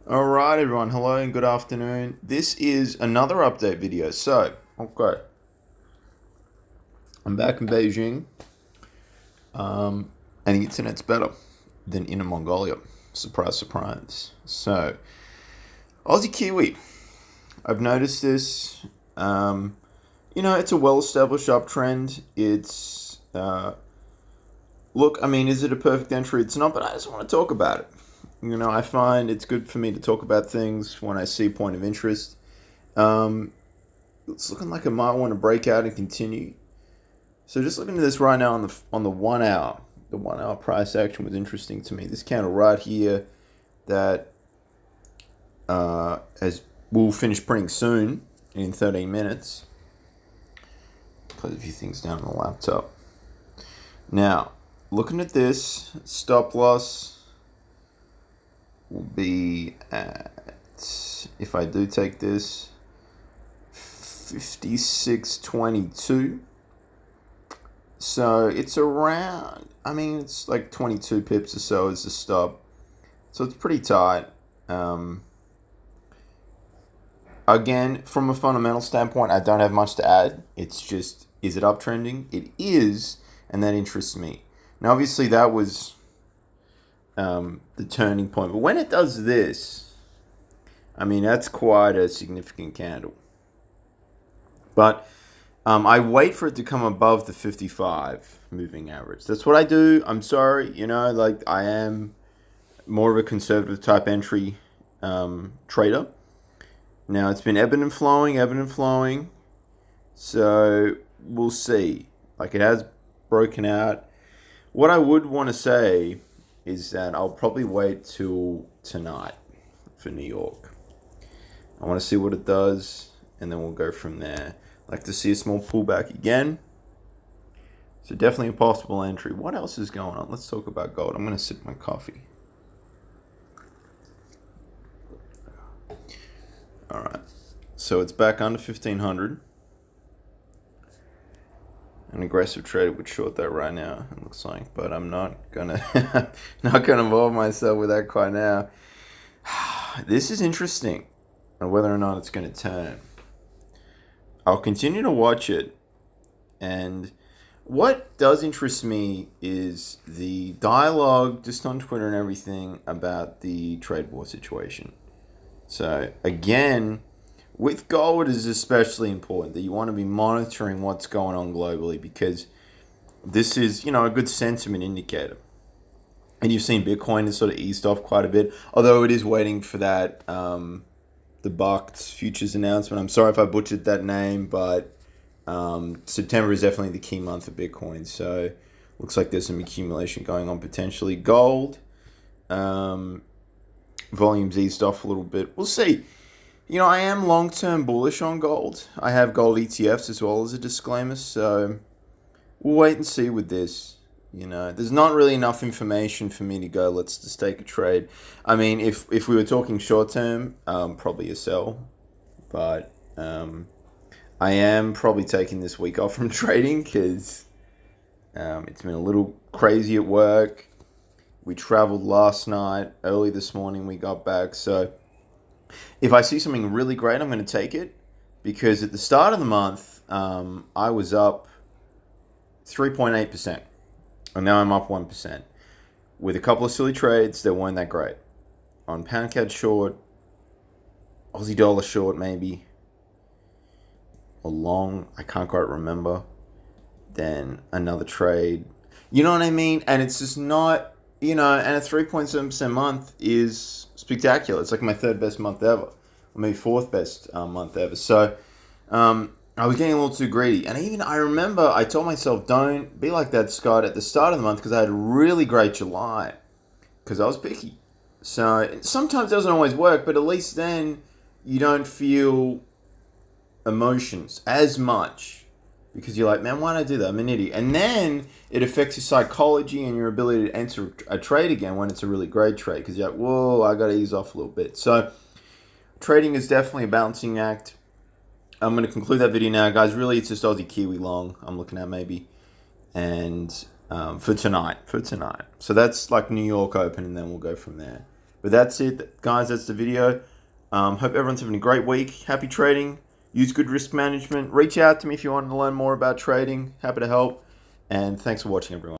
All right, everyone. Hello and good afternoon. This is another update video. Okay, I'm back in Beijing, and the internet's better than in Mongolia. Surprise, surprise. Aussie Kiwi. I've noticed this. It's a well-established uptrend. Look. I mean, is it a perfect entry? It's not, but I just want to talk about it. I find it's good for me to talk about things when I see a point of interest. Um, it's looking like it might want to break out and continue. So just looking at this right now on the 1 hour, the 1 hour price action was interesting to me. This candle right here that as we'll finish printing soon in 13 minutes. Close a few things down on the laptop. Now, looking at this, stop loss will be at, if I do take this, 56.22. So it's around, it's like 22 pips or so as the stop. So it's pretty tight. Again, from a fundamental standpoint, I don't have much to add. It's just, is it uptrending? It is, and that interests me. Now, obviously, that was the turning point. But when it does this, that's quite a significant candle. But I wait for it to come above the 55 moving average. That's what I do. I'm sorry, I am more of a conservative type entry trader. Now, it's been ebbing and flowing. So we'll see. It has broken out. What I would want to say is that I'll probably wait till tonight for New York. I want to see what it does, and then we'll go from there. Like to see a small pullback again. So definitely a possible entry. What else is going on? Let's talk about gold. I'm going to sip my coffee. All right. So it's back under 1500. An aggressive trader would short that right now, it looks like, but I'm not gonna involve myself with that quite now. This is interesting, and whether or not it's going to turn. I'll continue to watch it, and what does interest me is the dialogue just on Twitter and everything about the trade war situation. So again, with gold, it is especially important that you want to be monitoring what's going on globally, because this is, a good sentiment indicator. And you've seen Bitcoin has sort of eased off quite a bit, although it is waiting for that the Bucks futures announcement. I'm sorry if I butchered that name, but September is definitely the key month for Bitcoin. So looks like there's some accumulation going on potentially. Gold, volumes eased off a little bit. We'll see. I am long-term bullish on gold. I have gold ETFs as well as a disclaimer, so we'll wait and see with this. There's not really enough information for me to go, let's just take a trade. If we were talking short-term, probably a sell. But I am probably taking this week off from trading because it's been a little crazy at work. We traveled last night. Early this morning we got back, so if I see something really great, I'm going to take it, because at the start of the month, I was up 3.8%, and now I'm up 1%, with a couple of silly trades that weren't that great. On pound CAD short, Aussie dollar short maybe, or long, I can't quite remember, then another trade. You know what I mean? And it's just not, and a 3.7% month is spectacular. It's like my third best month ever, or maybe fourth best month ever. So I was getting a little too greedy. And I remember I told myself, don't be like that, Scott, at the start of the month, because I had a really great July, because I was picky. So sometimes it doesn't always work, but at least then you don't feel emotions as much, because you're like, man, why did I do that? I'm an idiot. And then it affects your psychology and your ability to enter a trade again when it's a really great trade, because you're like, whoa, I got to ease off a little bit. So trading is definitely a balancing act. I'm going to conclude that video now, guys. Really, it's just Aussie Kiwi long I'm looking at maybe. And for tonight. So that's like New York Open, and then we'll go from there. But that's it, guys. That's the video. Hope everyone's having a great week. Happy trading. Use good risk management. Reach out to me if you want to learn more about trading. Happy to help. And thanks for watching, everyone.